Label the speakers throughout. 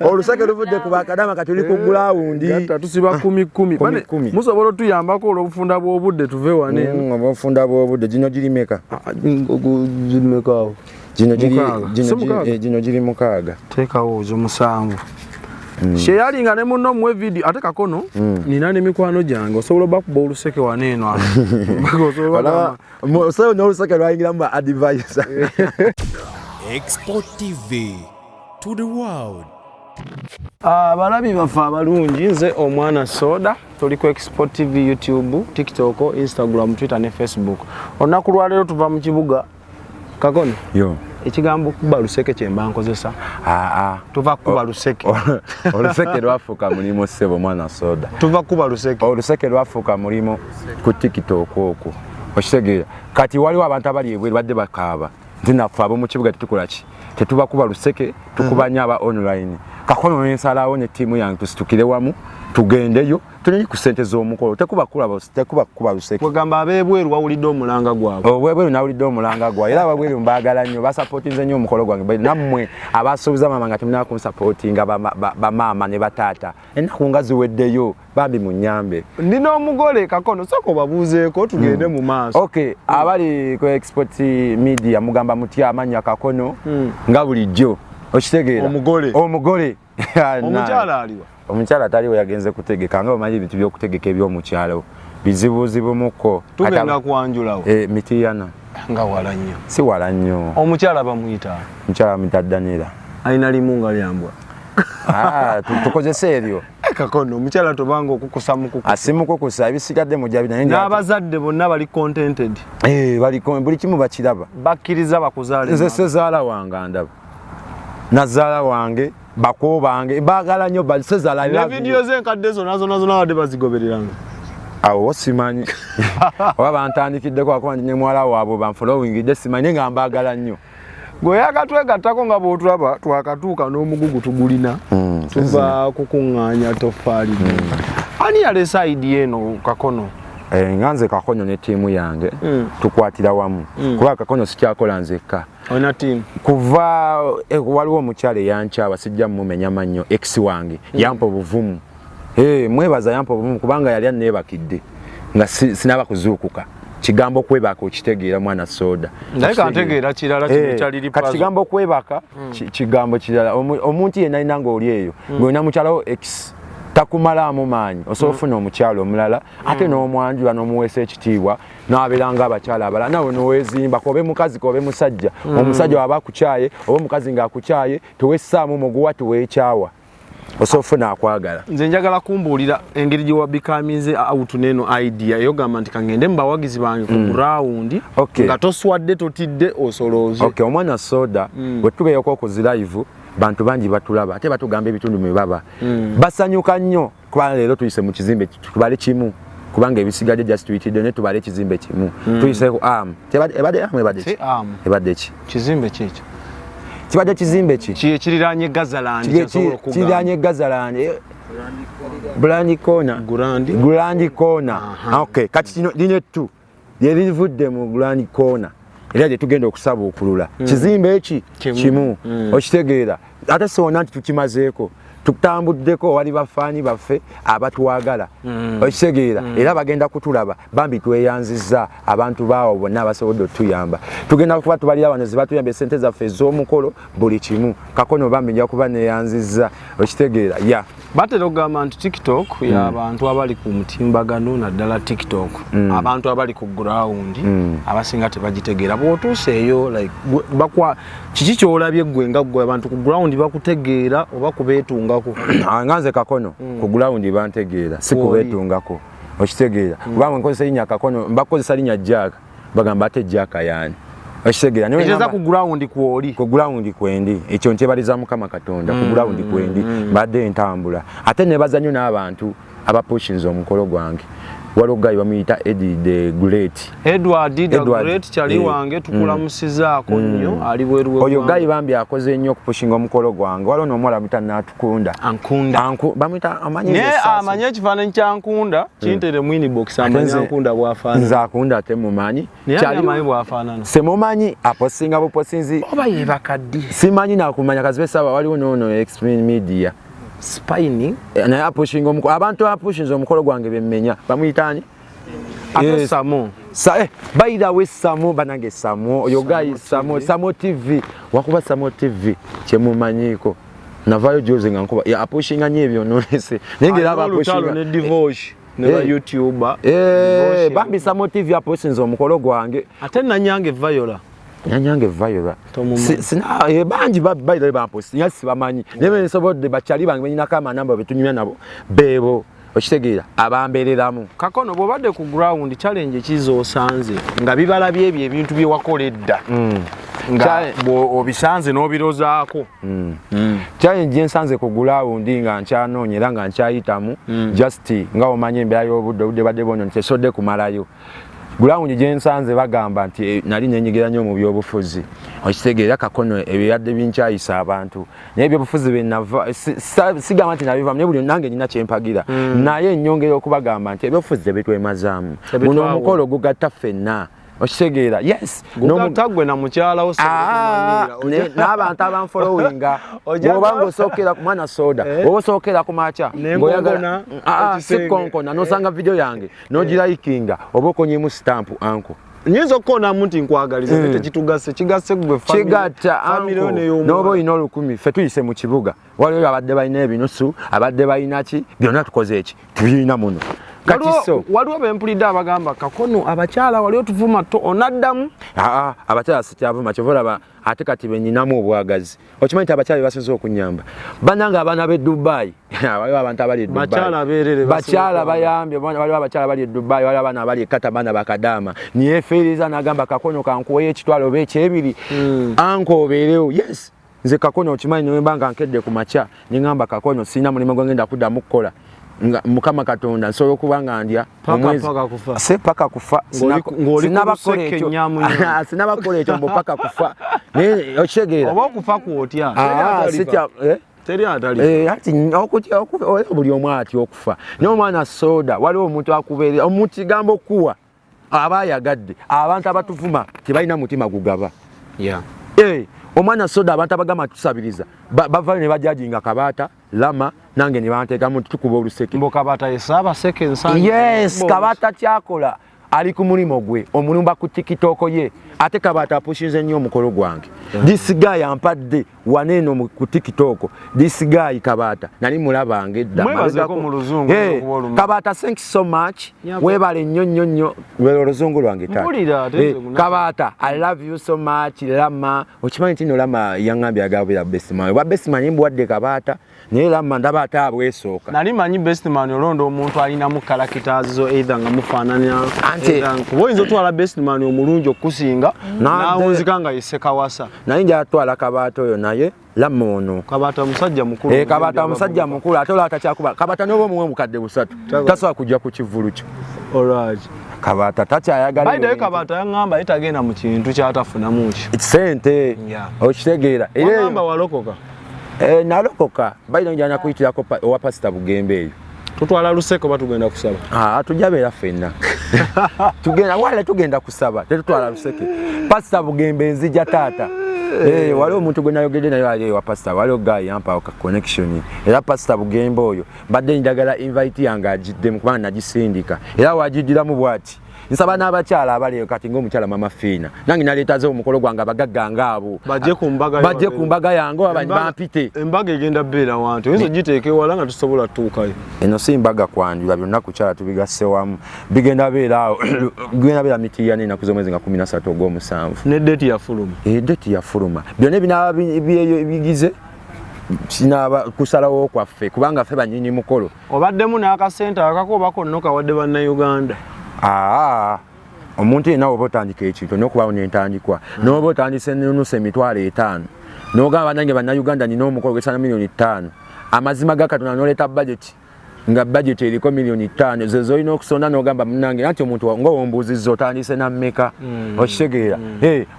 Speaker 1: Oluseke luvudde ku bakadama katuli ku ground.
Speaker 2: Gatta tusiba 10 bane musobola tuyambako olufunda bw'obudde tuve wane.
Speaker 1: Obufunda bw'obudde gino giri meka.
Speaker 2: Giri meka.
Speaker 1: Gino giri mukaaga.
Speaker 2: Teekawo zo musanvu. Sheyalinga ne munno mwe video ate kakono nina ne mikwano gyange osobola bakuba oluseke waneeno
Speaker 1: osobola n'oluseke lwayingira mu advisor.
Speaker 3: Export TV to the world.
Speaker 2: Abalabi baffe abalungi nze omwana Soda tuli ku Export TV YouTube, TikTok, Instagram, Twitter ne Facebook. Olunaku lwa leero tuva mu kibuga kakono.
Speaker 1: Yo.
Speaker 2: Ekigambo kuba luseke kyemba nkozesa. Tuva kuba luseke.
Speaker 1: Oluseke lwafuuka mulimo ssebo mwana Soda.
Speaker 2: Tuva kuba luseke.
Speaker 1: Oluseke lwafuuka mulimo ku TikTok okwo. Okitegeera. Kati waliwo abantu abali ebweru badde bakaaba. Ntinaffe ab'omu kibuga tetukola ki? Tetuba kuba luseke, tukubanya aba online. Kakono n'ensalawo ne ttiimu yange tusitukire wamu, tugendeyo, tulini ku ssente z'omukolo. Tekuba kuba luseke.
Speaker 2: Wegamba ab'ebweru wawulidde omulanga gwabwe.
Speaker 1: Obwebweru nawulidde omulanga gwawe. Era ababweru mbaagala nnyo, basapootinze nnyo omukolo gwange. Nammwe abasuubiza maama nga temulina kunsapootinga bamaama ne bataata. Ennaku nga ziweddeyo, bambi munnyambe.
Speaker 2: Ndina omugole kakono sooka obabuuzeeko tugende mu maaso.
Speaker 1: Okay, abali ku Export Media mugamba mutya amannya Kakono nga bulijjo. Okitegeera.
Speaker 2: Omugole. Omukyala aliwa.
Speaker 1: Omukyala taliwo yagenze kutegeka nga omanyi ebintu by'okutegeka eby'omukyalo. Bizibuzibu muko.
Speaker 2: Tugenda kwanjulawo.
Speaker 1: Mitiyana.
Speaker 2: Nga wala nnyo.
Speaker 1: Si wala nnyo.
Speaker 2: Omukyala bamuyita.
Speaker 1: Omukyala bamuyita Daniela.
Speaker 2: Alina limu nga lyambwa.
Speaker 1: Tukozese eryo.
Speaker 2: Kakono omukyala tobanga okukusa mukukusa.
Speaker 1: Asimukukusa ebisigadde mu jabi naye
Speaker 2: n'abazadde bonna bali contented.
Speaker 1: Buli kimu bakiraba.
Speaker 2: Bakkiriza bakuzaale.
Speaker 1: Nze sezaala wange ndaba. Nazaala wange bako bange baagala nnyo basezaala
Speaker 2: ne video z'enkadde zonna wadde bazigobereranga.
Speaker 1: Awo simanyi. Oba bantandikiddeko akuba ndi ne muwala waabwe banfolowingidde simanyi nga mbaagala nnyo.
Speaker 2: Gweyakatwegattako nga bw'otulaba twakatuuka n'omugugu tugulina. Tuva kukuŋŋaanya toffaali. Ani yalesa idi eno Kakono?
Speaker 1: Nganze Kakono ne ttiimu yange tukwatira wamu. Kuba Kakono sikyakola nzekka.
Speaker 2: Olina ttiimu?
Speaker 1: Kuva waliwo omukyala eyankyawa sijja mumenya mannyo ex wange yampa obuvumu. Mwebaza yampa obuvumu kubanga yali anneebakidde nga sinaba kuzuukuka. Kigambo kwebaka okitegeera mwana Soda.
Speaker 2: Naye kantegeera kirala kino kyaliri pazo.
Speaker 1: Kati kigambo kwebaka kigambo kirala. Omuntu yenna alina ng'oli eyo ng'olina mukyalawo ex takumalaamu maanyi osobola ofuna omukyalo omulala ate n'omwanjula n'omuweesa ekitiibwa n'abeera ng'abakyala abalala nawe n'oweezimba kobe mukazi kobe musajja omusajja waba akukyaye oba omukazi ng'akukyaye tewessaamu muguwa teweekyawa osobola ofuna akwagala.
Speaker 2: Nze njagala kumbuulira engeri gye wabikamize out n'eno idea eyogamba nti kangende mu bawagizi bange ku ground nga toswadde totidde osolooze.
Speaker 1: Omwana Soda bwe tubeeyoko okuzi live bantu bangi batulaba ate batugamba ebitundu mwe baba basanyuka nnyo kuba leero tuyise mu kizimbe tubale kimu kubanga ebisigadde just tuyitidde ne tubale ekizimbe kimu tuyise ku ebadde ki
Speaker 2: kizimbe kiki
Speaker 1: kibadde kizimbe ki
Speaker 2: kiriraanye Gazaland
Speaker 1: kiriraanye Gazaland Grand Corner. Okay, kati kino line tu lyerivudde mu Grand Corner era gye tugenda okusaba okulula kizimbe eki kimu okitegeera ate sona nti tukimazeeko tutambuddeko wali bafaani baffe abatwagala okitegeera era bagenda kutulaba bambi tweyanzizza abantu baawo bonna abasobodde otuyamba tugenda kuba tubalira wano zibatuyamba esente zaffe ez'omukolo buli kimu Kakono bambi nja kuba neyanzizza okitegeera
Speaker 2: batera okugamba nti TikTok y'abantu abali ku mutimbagano naddala TikTok abantu abali ku ground abasinga tebagitegeera bw'otuuseeyo kiki kyolabye ggwe nga ggwe abantu ku ground bakutegeera oba kubeetungako?
Speaker 1: Nganze Kakono ku ground bantegeera si kubeetungako okitegeera kubanga nkozesa linnya Kakono mbakozesa linnya Jack bagamba ate Jack yaani okitegeera
Speaker 2: ekeza ku ground kwoli
Speaker 1: ku ground kwendi ekyo nkyebaliza Mukama Katonda ku ground kwendi mbadde entambula ate nebaza nnyo n'abantu abapushinze omukolo gwange waliwo guy bamuyita Eddie the Great.
Speaker 2: Edward the Great kyali wange tukulamusizaako nnyo ali bweru
Speaker 1: oyo guy bambi akoze nnyo okupushinga omukolo gwange waliwo n'omuwala bamuyita Natukunda bamuyita
Speaker 2: amanye ekifaananyi kya Nkunda kintere mwini box amanye Nkunda bw'afaanana
Speaker 1: nze Akunda temumanyi
Speaker 2: kyali bw'afaanana
Speaker 1: semumanyi aposinga buposinzi
Speaker 2: oba ye bakaddi
Speaker 1: simanyi nakumanya kazibe saba waliwo n'ono Explain Media
Speaker 2: Spiny
Speaker 1: naye apushinga omukolo abantu apushinze omukolo gwange bemmenya bamuyitani
Speaker 2: Samo
Speaker 1: by the way Samo banange Samo oyo guy Samo TV wakuba Samo TV kyemumanyiko navayo Jose nga nkuba ya apushinga nyebyo nonese nengera abapushinga
Speaker 2: ne divorce ne YouTuber
Speaker 1: bambi Samo TV apushinze omukolo gwange
Speaker 2: ate nanyange Viola
Speaker 1: Nyanyange Viola sina banji by the way bampost yasi bamanyi nebe nsobodde bachali bange nyina kama namba betunyumya nabo bebo okitegeera abambereramu
Speaker 2: kakono bwobadde ku ground challenge kizo osanze nga bibala byebyo ebintu bye wakoledda nga obisanze n'obirozaako challenge ensanze ku ground nga nkyanoonye era nga nkyayitamu just nga omanye embeera y'obudde badde bono ntesodde kumalayo ground gyensanze bagamba nti nali nenyigira nnyo mu byobufuzi okitegeera kakono ebiyadde binkyayisa abantu naye ebyobufuzi benava sigamba nti nabivamu naye buli nange nina kyempagira naye ennyongera okubagamba nti ebyobufuzi tebetwemazaamu guno omukolo gugatta ffenna okitegeera yes gugataggwe na mukyala
Speaker 1: n'abantu abanfollowinga bw'obanga osookera ku mwana soda oba osookera ku makya ng'oyagala sikonkona n'osanga video yange n'ogirayikinga oba okonyemu stampu anko
Speaker 2: nyinza okukoonamu nti nkwagaliza naye tekitugase kigasse gwe
Speaker 1: kigatta n'oba olina 1000 ffe tuyise mu kibuga waliwo abadde balina ebinusu abadde balina ki byonna tukoze eki tubirina muno
Speaker 2: waliwo bempulidde abagamba kakono abakyala waliwo tuvuma onaddamu
Speaker 1: abakyala sikyavuma kyovolaba ate kati benyinamu obwagazi okimanyi nti abakyala bebasinza okunyamba bananga abaana b'e Dubai waliwo abantu abali e Dubai bakyala bayambye waliwo abakyala bali e Dubai waliwo abaana abali e Qatar baana bakadaama niyeefereza n'agamba kakono kankuweyo ekitwalo oba ekyebiri anko obeerewo yes nze kakono okimanyi niwemba nga nkedde ku makya niŋŋamba kakono sirina mulimu gwe ngenda kuddamu kukola Mukama Katonda nsobola okuba nga ndya omwezi paka kufa sinabakola ekyo mbo paka kufa naye okitegeera
Speaker 2: oba okufa kwotya teri atali
Speaker 1: okutya buli omu atya okufa naye omwana soda waliwo omuntu akubeerera omukigambo okuwa aba ayagadde abantu abatuvuma tebalina mutima gugaba omwana soda abantu abagamba tusabiriza bavayo ne bajajinga Kabaata Lama nange ne banteekamu tukuba oluseke
Speaker 2: mbo Kabaata yesaba seke nsanje
Speaker 1: yes Kabaata kyakola ali ku mulimo gwe omulumba ku TikTok ye ate Kabaata apushinze nnyo omukolo gwange this guy ampadde waneeno ku TikTok this guy Kabaata nali mulabange edda Kabaata thank you so much webale nnyo oluzungu lwange Kabaata I love you so much Lama okimanyi nti no Lama yangambye agabira best man wa best man mbwadde Kabaata naye Lama ndaba ate abwesooka
Speaker 2: nali manyi best man olonda omuntu alinamu characters zo either nga mufaananya oyinza otwala best man omulungi okusinga nawunzika nga yesekawasa
Speaker 1: naye nja atwala Kabaata oyo naye Lama ono
Speaker 2: Kabaata musajja mukulu
Speaker 1: Kabaata musajja mukulu ate olaba takyakuba Kabaata n'oba omuwe mukadde busatu tasobola kujja ku kivulu kyo Kabaata takyayagala
Speaker 2: by the way Kabaata yangamba yetagenda mu kintu kyatafunamu ki
Speaker 1: sente okitegeera
Speaker 2: yangamba walokoka
Speaker 1: nalokoka bayina njana kuyitirako owa Pastor Bugembe eyo
Speaker 2: tutwala luseko batugenda kusaba
Speaker 1: tujja beera ffenna tugenda kusaba tetutwala luseke Pastor Bugembe nzija taata waliwo omuntu gwe nayogedde naye ali ewa Pastor waliwo guy yampa connection era Pastor Bugembe oyo badde njagala invite yange agiddemu kubanga nagisindika era wagiddiramu bwati nsaba n'abakyala abali kati ng'omukyala Mama Fiina nange naleetaze omukolo gwange abagagga ngaabo bajje ku mbaga yange abanye bampite
Speaker 2: embaga egenda beera wantu oyinza ogiteeka ewala nga tusobola tuukayo
Speaker 1: eno si mbaga kwanjula byonna kukyala tubigasse wamu bigenda beera mitiya n'ennaku z'omwezi nga 13 ogw'omusanvu
Speaker 2: ne deeti yafuluma
Speaker 1: deeti yafuluma byonna ebinaaba bigize sinaba kusalawo kwaffe kubanga ffe banyini mukolo
Speaker 2: obaddemu n'akasente akakoobako nno kawadde bannayuganda
Speaker 1: omuntu yenna oba otandika ekintu n'okubaawo n'entandikwa n'oba otandise n'onusa emitwalo 5 n'ogamba nange bannayuganda nina omukolo gw'esaana $5 million amazima ga Katonda n'oleeta budget nga budget eriko milioni 5 zezo ino okusonda n'ogamba munnange anti omuntu ng'owombuuzizza otandise na mmeka okitegeera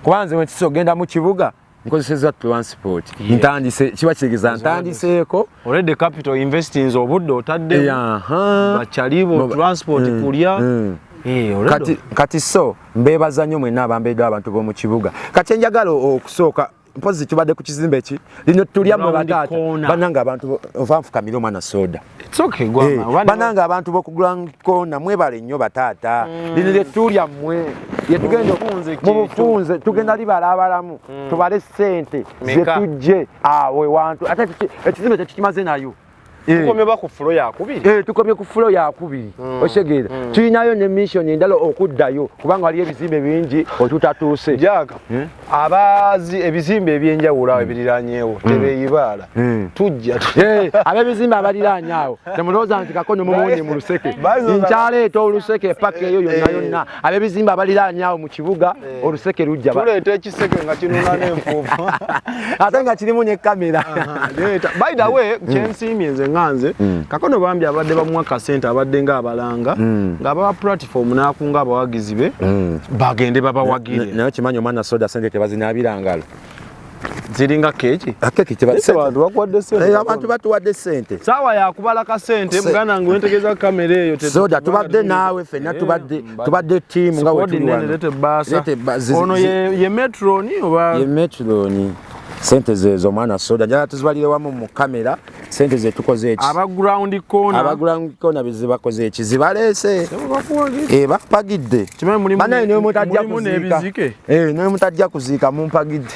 Speaker 1: kubanze wekisa ogenda mu kibuga nkozeseza transport ntandise kiba kitegeeza ntandiseeko
Speaker 2: already capital investing obudde otadde bachalibo transport kulya
Speaker 1: kati so mbebaza nnyo mwenna abambeddwa abantu b'omu kibuga kati enjagala okusooka mpozi tubadde ku kizimbe ki lino tulyamu bataata bananga abantu vanfukamira omwana soda bananga abantu b'okugula kona mwebale nnyo bataata lino lyetulya mmwe yetugenda mu bufunze tugenda libala abalamu tubale ssente zetujje awe wantu ate ekizimbe tetukimaze nayo
Speaker 2: tukomye ba ku flow yakubiri
Speaker 1: tukomye ku flow yakubiri oshegeera tulinayo ne mission endala okuddayo kubanga wali ebizimbe bingi otutatuuse
Speaker 2: jaga abazi ebizimbe ebyenjawulo ebiriranyewo tebeyibaala tujja
Speaker 1: ab'ebizimbe abaliranyawo temulowooza nti kakono mumuwonye mu luseke nkyaleeta oluseke paka eyo yonna yonna ab'ebizimbe abaliranyawo mu kibuga oluseke lujja
Speaker 2: tuleeta ekiseke nga kinuna n'enfuufu
Speaker 1: ate nga kirimu ne kamera
Speaker 2: by the way kyensiimye nze nganze kakono bambi abadde bamuwa kasente abadde nga abalanga ng'abawa platform n'akunga abawagizi be bagende babawagire
Speaker 1: naye kimanyi omwana soda sente tebazinaabirangalo
Speaker 2: ziringa keeki
Speaker 1: abantu batuwadde sente
Speaker 2: saawa yakubala kasente muganda nga wentegeeza kamera eyo
Speaker 1: soda tubadde naawe ffenna tubadde tiimu nga
Speaker 2: ono ye metroni oba
Speaker 1: ye metroni sente zezo mwana soda njala tuzibalire wamu mu kamera sente ze tukoze eki
Speaker 2: aba ground corner
Speaker 1: bezibakoze eki zibalese bapagidde banaye niwe mutajja kuziika mumpagidde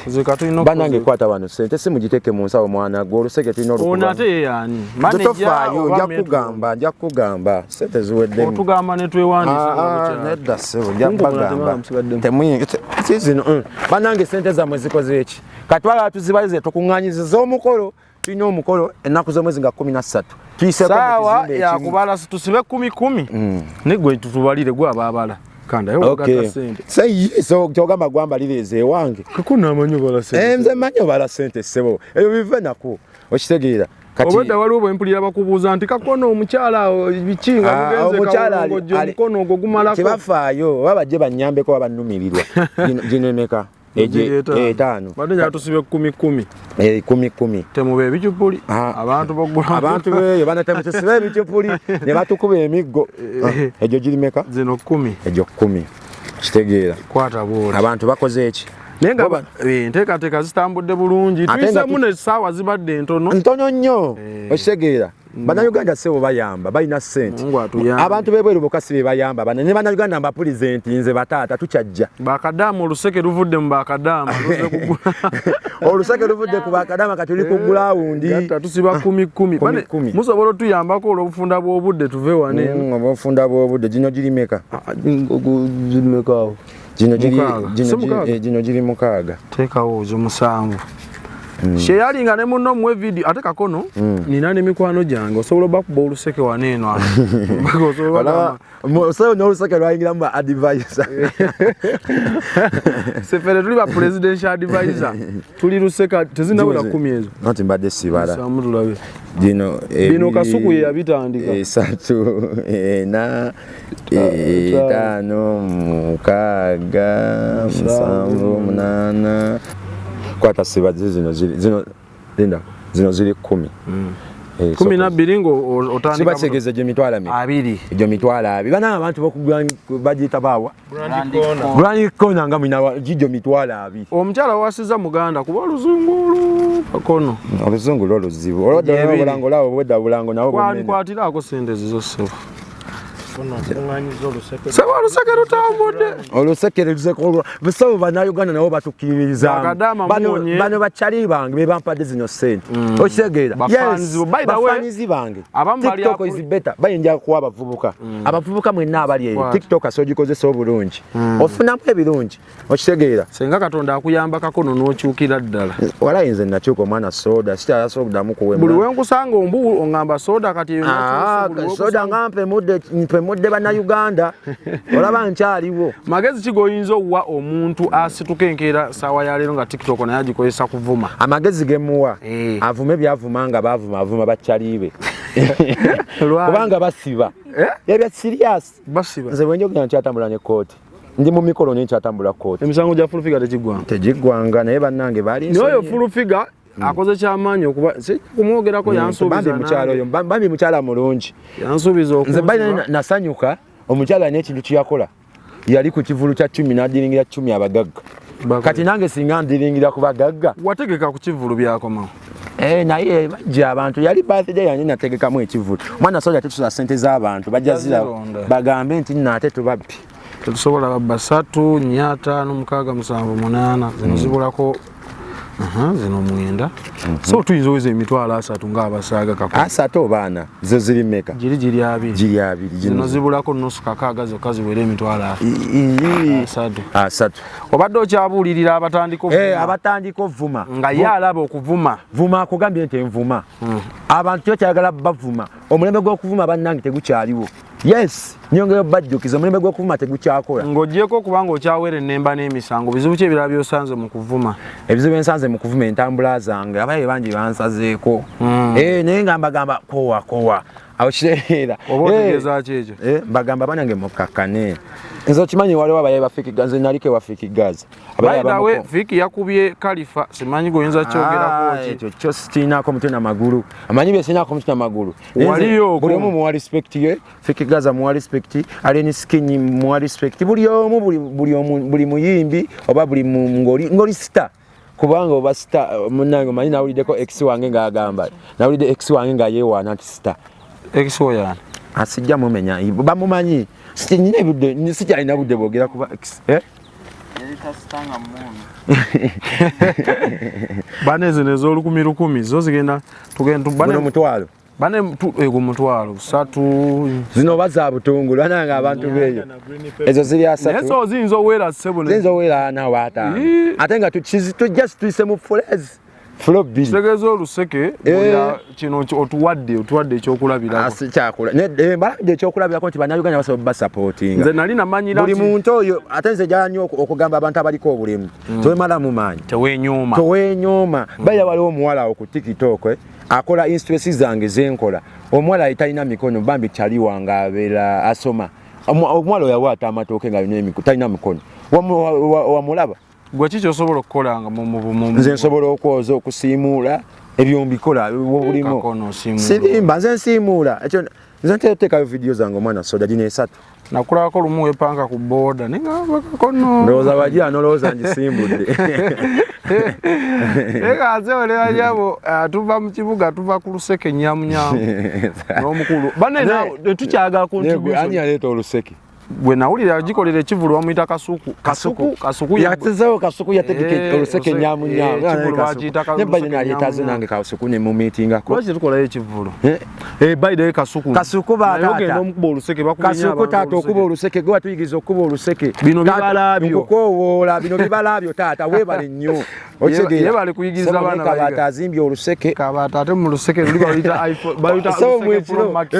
Speaker 1: banange kwata wano sente simugiteeke mu nsawo mwana gwe oluseke tulina olukubamutofaayo nja kugamba sente ziweddemu nedda sebo nja kubagamba temuyinzino banange sente zammwe zikoze eki katwala tuzibalize tukuŋŋaanyiziza omukolo tulina omukolo ennaku z'omwezi nga 13
Speaker 2: saawa yakubala tusibe 10 negwe tutubalire gwe abaabala
Speaker 1: kyogamba gwambalire ezo ewange nze manyi obala sente ssebo ebyo bive naku okitegeera
Speaker 2: obwedda waliwo bwempulira bakubuuza nti kakono omukyala biki nga mugenze omukono ogwo gumalako
Speaker 1: tebafaayo oba bajje bannyambeko oba bannumirirwa gino emeka etaano
Speaker 2: badde njala tusibe 10 temuba ebicupuli
Speaker 1: abantu beyo banatemutesiba ebicupuli ne batukuba emiggo egyo girimeka
Speaker 2: zino 10
Speaker 1: egyo 10 kitegeera
Speaker 2: kwata bwoti
Speaker 1: abantu bakoze eki
Speaker 2: naye nga enteekateeka zitambudde bulungi tuyisemu n'essaawa zibadde
Speaker 1: ntono nnyo okitegeera bannayuganda sebo bayamba balina ssente abantu b'ebweru bokka si be bayamba ne bannayuganda mbapulizenti nze bataata tukyajja
Speaker 2: bakadaama oluseke luvudde mu bakadaama
Speaker 1: oluseke luvudde ku bakadaama kati luli ku gulawundi
Speaker 2: tusiba 10 musobola otuyambako olw'obufunda bw'obudde tuve wane
Speaker 1: obufunda bw'obudde gino girimeka
Speaker 2: girimekaawo
Speaker 1: gino giri 6
Speaker 2: teekawo zo 7 sheyalinga ne munno muwe video ate kakono nina n'emikwano gyange osobola okuba oluseke waneeno
Speaker 1: osobola n'oluseke lwayingiramu ba advisor
Speaker 2: sefere tuli ba presidential advisor tuli luseka tezinabula 10 ezo
Speaker 1: nti mbadde sibala
Speaker 2: samutulabe
Speaker 1: bino
Speaker 2: kasuku ye yabitandika
Speaker 1: 3 4 5 6 7 8 kwata siba zino ziri 10
Speaker 2: 12 ng'otandika
Speaker 1: siba kitegeeza gye mitwala egyo mitwala 2 bana abantu bokugula bagiyita baawa Grand Corner nga mwina gijjo mitwala 2
Speaker 2: omukyala wasiza muganda kuba oluzungu kakono
Speaker 1: oluzungu lw'oluzibu olwadde obulango lawo bwedda bulango nawo
Speaker 2: kwatiraako sente zizo sebo sebo oluseke lutambudde
Speaker 1: oluseke luzekolwa busawo bannayuganda nabo batukkiririzaamu bano bakyali bange be bampadde zino ssente okitegeera bafaanizi bange tiktok is better bayinja kuwa abavubuka mwenna abali eyo tiktok asogikozesa obulungi ofunamu ebirungi okitegeera
Speaker 2: senga katonda akuyamba kakono n'okyukira ddala
Speaker 1: walayi nze nakyuka omwana soda sikyalasobola okuddamu kuwema
Speaker 2: buli wenkusanga ombu oŋŋamba soda kati
Speaker 1: soda nga mpemudde bannayuganda olaba nkyaliwo
Speaker 2: magezi ki goyinza okuwa omuntu asituka enkeera saawa ya leero nga tiktok naye agikozesa kuvuma
Speaker 1: amagezi gemuwa avume byavuma nga bavuma bakyalibe kubanga basiba ebya serious
Speaker 2: basiba
Speaker 1: nze bwenjogera nkyatambula ne kooti ndi mu mikolo nenkyatambula kooti
Speaker 2: emisango gya full figure
Speaker 1: tegiggwanga naye bannange baali
Speaker 2: noyo full figure akoze kyamaanyi okuba kumwogerako yansuubiza
Speaker 1: mukyala oyo bambi mukyala mulungi
Speaker 2: yansuubiza
Speaker 1: nze bali nasanyuka omukyala n'ekintu kyeyakola yali ku kivulu kya 10 n'adiringira 10 abagagga kati nange singa ndiringira ku bagagga
Speaker 2: wategeka ku kivulu byakomawo
Speaker 1: naye bajja abantu yali birthday yange nategekamu ekivulu omwana soja tetusula ssente z'abantu bajja zira bagambe nti nate tubabbi
Speaker 2: tetusobola babba 3 4 5 6 7 8 zino zibulako zino 9 so tuyinza oweza emitwalo 3 ng'abasaaga
Speaker 1: asatu obaana zo ziri meka
Speaker 2: giri abiri zino zibulako nusu kakaaga zokka ziwera emitwalo 3 obadde okyabuulirira abatandika ovuma nga ye alaba okuvuma
Speaker 1: vuma akugambye nti envuma abantu kyo kyagala bavuma omulembe gw'okuvuma bannange tegukyaliwo yes nyongera bajjukiza omulembe gw'okuvuma tegukyakola
Speaker 2: ng'ogyeko kubanga okyawera ennemba n'emisango bizibu ki ebirala by'osanze mu kuvuma
Speaker 1: ebizibu ensanze mu kuvuma entambula zange abaye bangi bansazeeko naye nga mbagamba kowa awo kireera
Speaker 2: oba otegeeza ki ekyo
Speaker 1: mbagamba banange mukakkane nze okimanyi waliwo abaye bafikigazi nze naliko ewafikigazi
Speaker 2: nawe Fiki yakubye Kalifa simanyi goyinza kyogerako
Speaker 1: ekyo kyo sikiinaako mutwe n'amagulu amanyi bye sinaako mutwe n'amagulu
Speaker 2: waliyo
Speaker 1: buli omu muwa respect ye Fikigaza muwa respect Aleni Skinny muwa respect buli omu buli muyimbi oba buli ngoli star kubanga oba star munnange manyi nawuliddeko ex wange ng'agamba nawulidde ex wange nga yeewaana nti star
Speaker 2: ex oyana
Speaker 1: asijja mumenya bamumanyi sikyalina budde bwogera kuba ex
Speaker 2: bane zino ez'olukumi zo zigenda tugenda
Speaker 1: omutwalo
Speaker 2: bane ego mutwalo 3
Speaker 1: zino baza butungulu ananga abantu beyo ezo ziri 3
Speaker 2: ezo zinzo owera 7
Speaker 1: zinzo owera na wata ate nga just twise mu phrase flow bill
Speaker 2: tegezo oluseke kino otuwadde ekyokulabira
Speaker 1: asikyakula balabide ekyokulabirako nti bannayuganda basobola basupportinga
Speaker 2: nze nali namanyira
Speaker 1: buli muntu oyo ate nze gyanyo okugamba abantu abaliko obulemu tewemala mumanyi tewenyooma baya waliwo omuwala awo ku TikTok akola instresi zange zenkola omuwala talina mikono bambi kyaliwanga abeera asoma omuwala oyo yawaata amatooke nga talina mikono wamulaba
Speaker 2: gwe kiki osobola okukolanga
Speaker 1: nze nsobola okwoza okusiimuula ebyo mbikola bulimu sirimba nze nsiimuula ekyo nze nteekayo vidiyo zange omwana soda gino 3
Speaker 2: nakulako lumu wepanga ku booda ningabakakono
Speaker 1: ndowooza wagira nolowooza ngisimbudde
Speaker 2: ekaze olebajabo tuva mu kibuga tuva ku luseke nyamunyamu n'omukulu bane tetukyagala
Speaker 1: ani yaleeta oluseke
Speaker 2: gwe nawulira gikolera ekivulu bamuyita kasuku
Speaker 1: yatezeewo kasuku yategeka oluseke nyamunyamu ne Biden aliyetaze nange kasuku ne mu miitingako
Speaker 2: lwaki tukolayo ekivulu Biden kasuku
Speaker 1: kasuku taata okuba oluseke gwe watuyigiriza okuba oluseke
Speaker 2: bino bibalabyo
Speaker 1: nkukowoola bino bibalabyo taata weebale nnyo
Speaker 2: yebale kuyigiriza abaana
Speaker 1: kabaata azimbye oluseke
Speaker 2: kabaata ate mu luseke luli baluyita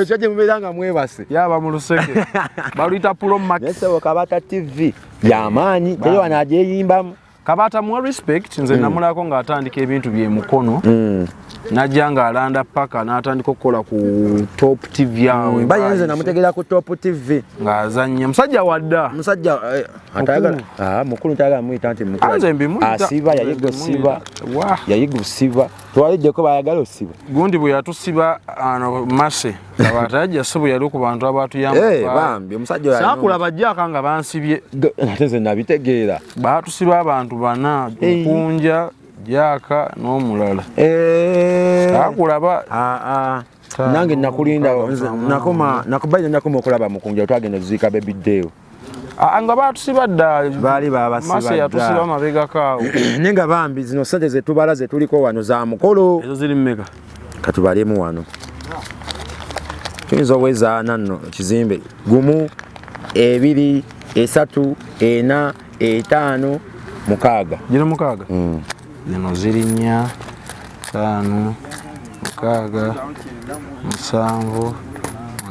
Speaker 1: ekyo gye mubeera nga mwebase
Speaker 2: yaba mu luseke baluyita Pro Max
Speaker 1: nesewo Kabaata TV yamaanyi teri wana agyeyimbamu
Speaker 2: Kabaata muwa respect nze namulako ng'atandika ebintu bye mukono najja ng'alanda paka n'atandika okukola ku Top TV awe
Speaker 1: bayenze namutegera ku Top TV
Speaker 2: ng'azannya musajja wadda
Speaker 1: musajja atayagala mukulu tayagala muyita nti mukulu asiba yayiga osiba twaliddeko bayagala osiba
Speaker 2: gundi bwe yatusiba mase Kabaata yajja sibu yali ku bantu abatuyamba
Speaker 1: bambi omusajja oyo
Speaker 2: saakulaba jjaka nga bansibye
Speaker 1: ate nze nabitegeera
Speaker 2: baatusiba abantu bana Kunja Jaka n'omulala saakulaba
Speaker 1: nange nakulinda nakubaire nakoma okulaba Mukunja twagenda tuziika Baby Deo
Speaker 2: nga baatusiba dda
Speaker 1: baali
Speaker 2: mase yatusiba amabegakaawo
Speaker 1: naye nga bambi zino sente zetubala zetuliko wano za mukolo
Speaker 2: ezo ziri mmeka
Speaker 1: katubalemu wano tuyinza owezaana nno ekizimbe 1 2 3 4 5 6
Speaker 2: gino 6 zino ziri 4 5 6 7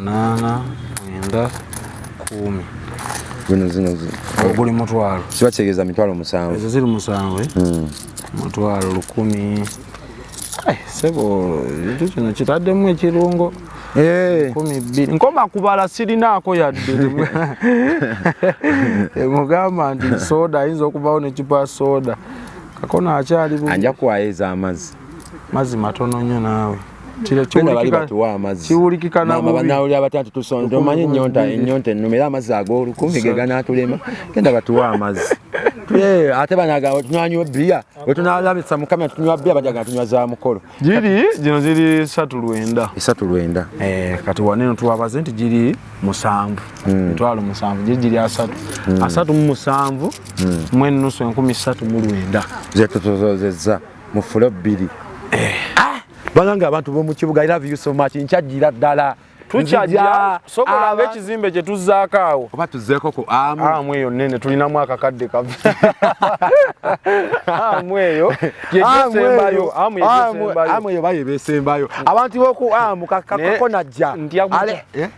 Speaker 2: 8 9 10 zino oguli mutwalo
Speaker 1: kiba kitegeeza mitwalo 7
Speaker 2: ezo ziri 7 mutwalo 10 sebo ekyo kino kitaddemu ekirungo 12 nkoma kubala sirinaako yadde mugamba nti soda ayinza okubawo nekipa soda Kakono akyali bu
Speaker 1: anja kuwaeza amazzi
Speaker 2: matono nnyo naawe
Speaker 1: kiwulikika banawuli abatatu tusonde omanyi ennyonta ennumira amazzi ag'olukumi ge ganaatulema genda batuwa amazzi ate banaga tunywa bbiya wetunalabisa mukama tunywa bbiya bajaga tunywa za mukolo
Speaker 2: zino ziri 3 kati waneno tuwabaze nti giri 7 mitwalo 7 giri 3 mwenu nusu 13
Speaker 1: zetutozozezza mu fulo 2 bananga abantu bo mu kibuga I love you so much nkyajjira ddala
Speaker 2: tukyajja sokola ng'ekizimbe kye tuzzaako awo
Speaker 1: oba tuzzeeko ku
Speaker 2: amu eyo nnene tulinamu akakadde kavu amu eyo yesembayo
Speaker 1: amu eyo baye besembayo abantu boku amu kakako najja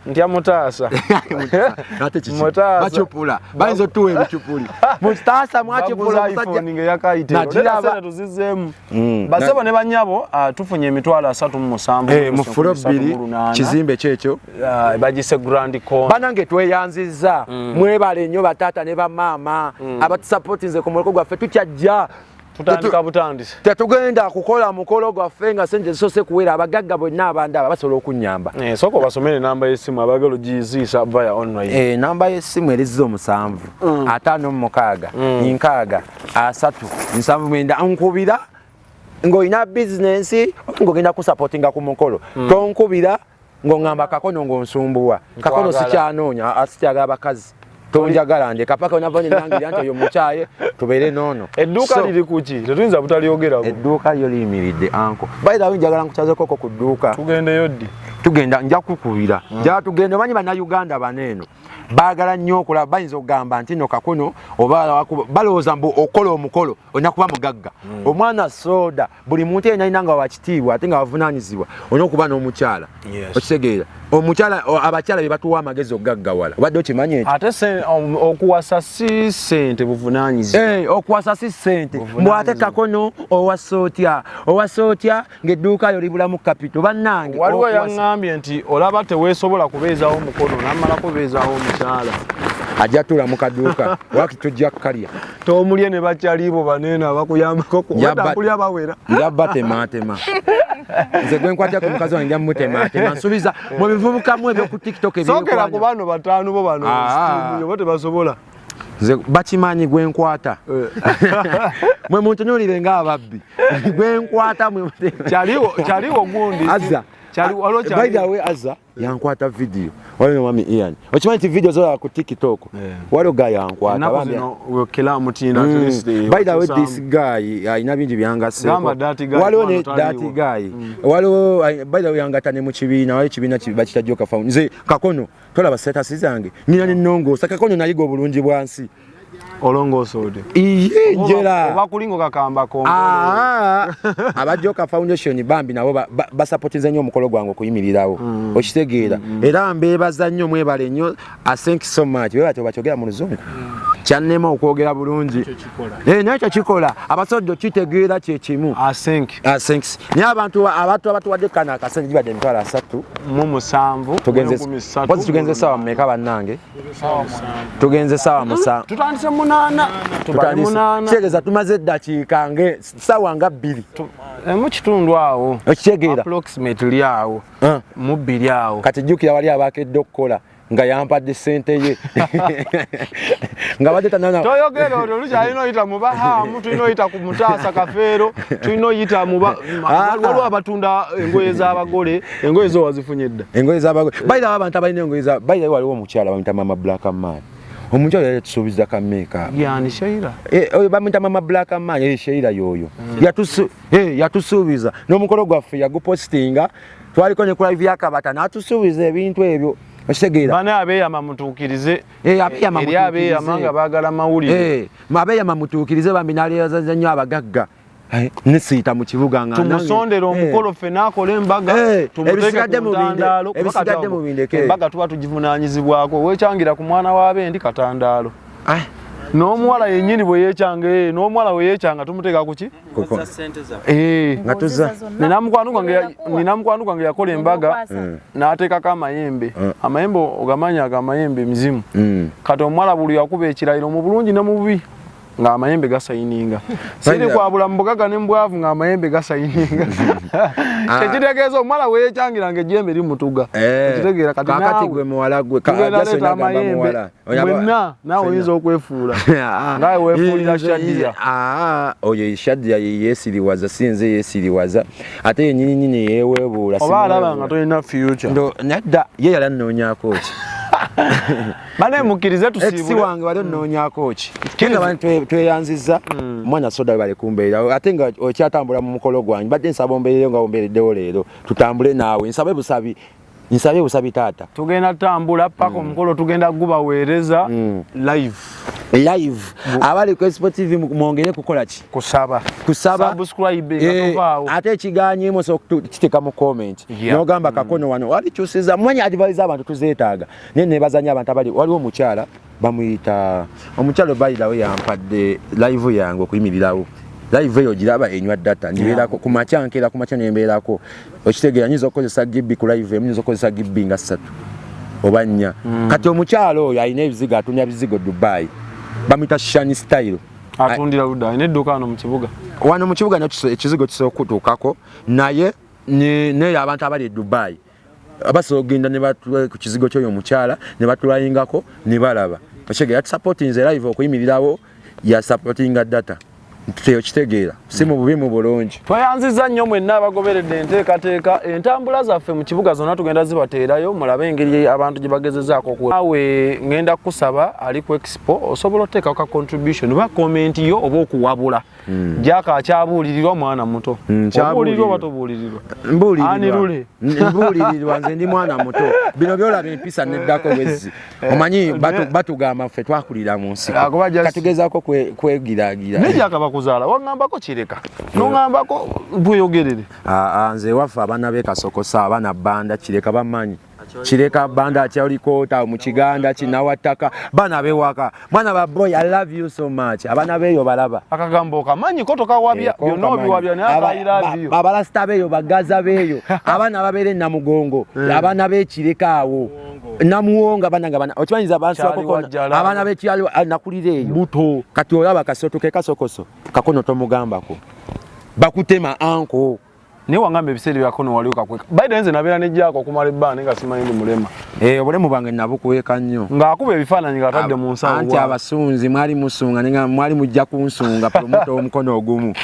Speaker 2: ntya mutaasa
Speaker 1: ate kiki bacupula bayinza otuwa ebicupuli mutaasa mwacupula
Speaker 2: iPhone ngeyakaitero tuzizeemu basebo ne banyabo tufunye emitwalo 37
Speaker 1: mu fulo 2 kizimbe kyekyo
Speaker 2: bagise Grand Corner
Speaker 1: banange tweyanziza mwebale nnyo batata ne bamama abatusupportinze ku muloko gwaffe tukyajja
Speaker 2: tutandika butandise
Speaker 1: tetugenda kukola mukolo gwaffe nga sente zisose kuwera abagagga bonna abandaba basobola okunyamba
Speaker 2: soko basomere namba y'essimu abagalo giziisa via online
Speaker 1: namba y'essimu erizo 7 56 nkaaga 3 79 nkubira ng'olina business ng'ogenda kusupportinga ku mukolo tonkubira ng'ongamba Kakono ng'onsumbuwa Kakono sikyanoonya asikyagala abakazi tonjagala ndeka paka onavone nangira nti oyo mukyaye tubeere noono
Speaker 2: edduuka liri kuki tetuyinza butalyogerako
Speaker 1: edduuka lyo liyimiridde anko by the way njagala nkukyazekoko ku dduuka
Speaker 2: tugendeyo ddi
Speaker 1: tugenda nja kukubira njala tugenda omanyi bannayuganda baneeno baagala nnyo okulaba bayinza okugamba nti no Kakono oba balowooza mbu okola omukolo olina kuba mugagga omwana soda buli muntu yenalina nga wakitiibwa ate nga wavunaanyizibwa olina okuba n'omukyala okitegeera omukyala abakyala be batuwa amagezi okugaggawala obadde okimanyi ekyo
Speaker 2: ate okuwasa si ssente buvunaanyizibwa
Speaker 1: okuwasa si ssente mbw ate Kakono owasa otya ng'edduuka lyo libulamu kapito bannange
Speaker 2: waliwo yaŋŋambye nti olaba teweesobola kubeezaawo omukono nammala kubeezaawo omukyala
Speaker 1: ajja tula mu kaduuka waki tujja kukalya
Speaker 2: tomulye ne bakyalibo baneeno abakuyambako kulya bawera
Speaker 1: njabba temaatema nze gwe nkwatya ku mukazi wange njya mutemaatema nsuubiza mu bivubukamu ebyo ku TikTok
Speaker 2: sookera ku bano bataano bo bano oba tebasobola
Speaker 1: nze bakimanyi gwe nkwata mwe muntunuulire ng'ababbi gwe nkwata
Speaker 2: kyaliwo gundi
Speaker 1: by the way Azza yankwata video waliwo mami Ian okimanyi ti video zola ku TikTok waliwo guy yankwata by the way this guy ayina bingi byangaseko waliwo ne that guy waliwo by the way yangata ne mu kibiina waliwo ekibiina bakita Joka Found nze Kakono tolaba status zange nina n'ennongoosa Kakono nayiga obulungi bwansi
Speaker 2: olongoosode
Speaker 1: iye njera
Speaker 2: oba kulingo kakambako
Speaker 1: aba Joka Foundation bambi nabo basupportinze nnyo omukolo gwange okuyimirirawo okitegeera era mbeebaza nnyo mwebale nnyo thank you so much bwebate bakyogera mu luzungu kyannema okwogera bulungi nakyo kikola abasodde okitegeera kyekimu naye abantu abatuwadde kana akasente gibadde emitwalo 3 tugenze sawa mmeka bannange tugenze sawa musa
Speaker 2: tutandise 8
Speaker 1: kitegeeza tumaze eddakiika sawa nga 2
Speaker 2: mu kitundu awo
Speaker 1: okitegeera
Speaker 2: approximately awo mu 2 awo
Speaker 1: kati jjukira wali abakedde okukola nga yampadde sente ye nga badde tanana
Speaker 2: toyogera olwo lukyalina oyita mu bahamu tulina oyita ku mutaasa kafeero tulina oyita mu waliwo abatunda engoye z'abagole engoye zo wazifunye dda
Speaker 1: engoye z'abagole bayira abantu abalina engoye za bayira waliwo omukyala bamuyita mama black man omukyala yali tusuubiza ka makeup
Speaker 2: yani Sheila
Speaker 1: oyo bamuyita mama black man Sheila yoyo yatusuubiza n'omukolo gwaffe yagupostinga twaliko ne ku live yakabata n'atusuubiza ebintu ebyo okitegeera
Speaker 2: bana abeeyama mutuukirize
Speaker 1: abeeyama
Speaker 2: nga baagala mawulire
Speaker 1: abeeyama mutuukirize bambi n'aleeyazaza nnyo abagagga nesiita mu kibuga nga
Speaker 2: tumusondera omukolo ffe n'akola embaga tumuteeke ku ntandaalo embaga tuba tugivunaanyizibwako weekyangira ku mwana w'abendi katandaalo n'omuwala yennyini bwe yeekyanga n'omuwala bwe yeekyanga tumuteeka ku ki
Speaker 1: nga tuzza
Speaker 2: nina mukwano gwange yakola embaga n'ateekako amayembe amayembe ogamanya amayembe mizimu kati omuwala buli yakuba ekirayiro mu bulungi ne mu bubi nga amayembe gasayininga siri kwabula mbugaga ne mbwavu nga amayembe gasayininga ekitegeeza omuwala weyekyangiranga ejjembe limutuga ekitegeera
Speaker 1: kakati gwe muwala gwe
Speaker 2: amayembe mwenna naawe oyinza okwefuula ngawe weefuulira Shaddia
Speaker 1: oyo Shaddia yeesiriwaza sinze yeesiriwaza ate yennyini yeeweebuula
Speaker 2: oba alaba nga tolina future
Speaker 1: nedda ye yali annoonyaako ki
Speaker 2: bane mukkirize tusiibule
Speaker 1: wange wali onnoonyaako ki kenga bantu tweyanziza mwana soda bali kumbeera ate nga okyatambula mu mukolo gwange badde nsaba ombeereyo nga ombeereddewo leero tutambule naawe nsabe busabi taata
Speaker 2: tugenda tambula paka omukolo tugenda gubaweereza
Speaker 1: live abali ku Expo TV mwongere kukola ki kusaba
Speaker 2: subscribe
Speaker 1: ate ekiganyiimo kiteeka mu comment n'ogamba kakono wano walikyusiza mwanya advise abantu tuzeetaaga naye nebazanya abantu abali waliwo omukyala bamuyita omukyala bayirawo yampadde live yange okuyimirirawo live eyo giraba enywa data ndibeerako ku makya nkeera ku makya nembeerako okitegeera nyinza okukozesa gibbi ku live emu nyinza okukozesa gibbi nga 3 oba 4 kati omukyala oyo alina ebizigo atunda bizigo Dubai bamuyita Shani Style
Speaker 2: atundira ludda alina edduuka wano mu kibuga
Speaker 1: wano mu kibuga ekizigo kisobola okutuukako naye neyo abantu abali e Dubai abasobola okugenda ne batula ku kizigo ky'oyo omukyala ne batulayingako ne balaba okitegeera tusupportinze live okuyimirirawo ya supportinga data kitegeera si mu bubi mu bulungi
Speaker 2: tweyanziza nnyo mwenna abagoberedde enteekateeka entambula zaffe mu kibuga zonna tugenda zibateerayo mulabe engeri abantu gye bagezezaako awe ngenda kusaba ali ku Expo osobola oteekako ka contribution oba comment yo oba okuwabula Jaaka akyabuulirirwa mwana muto obuulirirwa oba tobuulirirwa
Speaker 1: mbuulirirwa nze ndi mwana muto bino byolaba empisa neddako bwezzi omanyi batugamba ffe twakulira mu nsiko katugezaako kwegiraagira
Speaker 2: kuzaala wangambako kireka nongambako bweyogerere
Speaker 1: nze waffe abaana b'ekasokosa abaana banda kireka bamanyi kireka banda kyalikota mu kiganda kinawattaka bana bewaka mwana ba boy I love you so much abana beyo balaba
Speaker 2: akagambo kamanyi ko tokawabya byonna obiwabya naye I love you
Speaker 1: abalasta beyo bagaza beyo abana babere na mugongo abana b'ekireka awo namuwonga bana okimanyiza abantu bakokona abana b'ekyalo nakulireeyo
Speaker 2: buto
Speaker 1: kati olaba kasoto ke kasokoso kakono tomugambako bakutema anko
Speaker 2: ne wangamba ebiseera byakono waliwo kakweka baida nze nabeera nejjaako okumala ebbanga nga simanyi ndi mulema
Speaker 1: obulemu bwange nabukuweeka nnyo
Speaker 2: ng'akuba ebifaananyi nga atadde mu nsawo
Speaker 1: anti abasunzi mwali musunga nenga mwali mujja kunsunga promoto omukono ogumu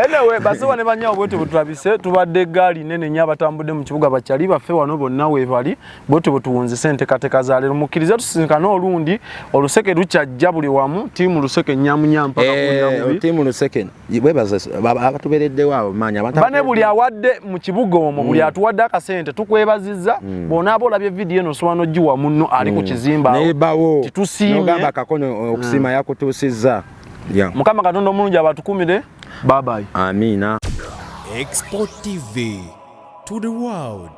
Speaker 2: anyway basiba ne banyawo bwete butulabise tubadde eggaali nene nnyo abatambudde mu kibuga bakyali baffe wano bonna weebali bwete bwetuwunzise enteekateeka za leero mukkirize tusisinkane olundi oluseke lukyajja buli wamu ttiimu luseke nnyamunya mpaka kunyamubi
Speaker 1: ttiimu luseke bwebaza abatubeereddewo abo manyi abantu
Speaker 2: bane buli awadde mu kibuga omwo buli atuwadde akasente tukwebazizza bona abo olabye vidiyo eno osobola n'oggiwa munno ali ku kizimba titusiimye
Speaker 1: n'ogamba kakono okusiima yakutuusizza
Speaker 2: mukama katonda omulungi abatukumire babayi
Speaker 1: amiina
Speaker 3: Expo TV to the world.